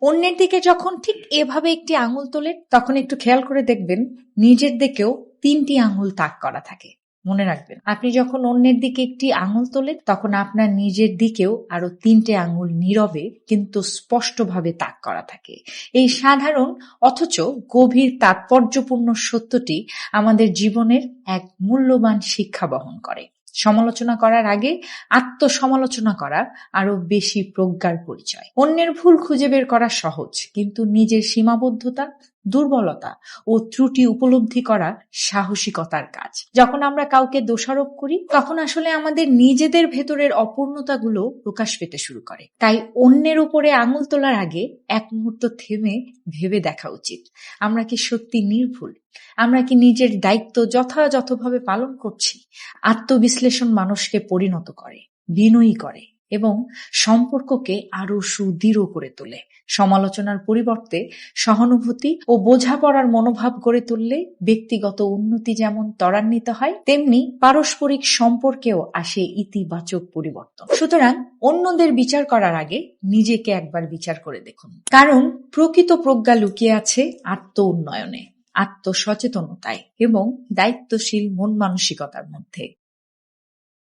অন্যের দিকে যখন ঠিক এভাবে একটি আঙুল তোলেন, তখন একটু খেয়াল করে দেখবেন নিজের দিকেও ৩টি আঙুল তাক করা থাকে। মনে রাখবেন, আপনি যখন অন্যের দিকে একটি আঙুল তোলেন, তখন আপনার নিজের দিকেও আরো ৩টে আঙুল নীরবে কিন্তু স্পষ্টভাবে তাক করা থাকে। এই সাধারণ অথচ গভীর তাৎপর্যপূর্ণ সত্যটি আমাদের জীবনের এক মূল্যবান শিক্ষা বহন করে। সমালোচনা করার আগে আত্মসমালোচনা করা আরো বেশি প্রজ্ঞার পরিচয়। অন্যের ভুল খুঁজে বের করা সহজ, কিন্তু নিজের সীমাবদ্ধতা, দুর্বলতা ও ত্রুটি উপলব্ধি করা সাহসিকতার কাজ। যখন আমরা কাউকে দোষারোপ করি, তখন আসলে আমাদের নিজেদের ভেতরের অপূর্ণতাগুলো প্রকাশ পেতে শুরু করে। তাই অন্যের উপরে আঙুল তোলার আগে এক মুহূর্ত থেমে ভেবে দেখা উচিত, আমরা কি সত্যি নির্ভুল? আমরা কি নিজের দায়িত্ব যথাযথভাবে পালন করছি? আত্মবিশ্লেষণ মানুষকে পরিণত করে, বিনয়ী করে এবং সম্পর্ককে আরো সুদৃঢ় করে তোলে। সমালোচনার পরিবর্তে সহানুভূতি ও বোঝাপড়ার মনোভাব গড়ে তুললে ব্যক্তিগত উন্নতি যেমন ত্বরান্বিত হয়, তেমনি পারস্পরিক সম্পর্কেও আসে ইতিবাচক পরিবর্তন। সুতরাং অন্যদের বিচার করার আগে নিজেকে একবার বিচার করে দেখুন, কারণ প্রকৃত প্রজ্ঞা লুকিয়ে আছে আত্ম উন্নয়নে, আত্মসচেতনতায় এবং দায়িত্বশীল মন মানসিকতার মধ্যে।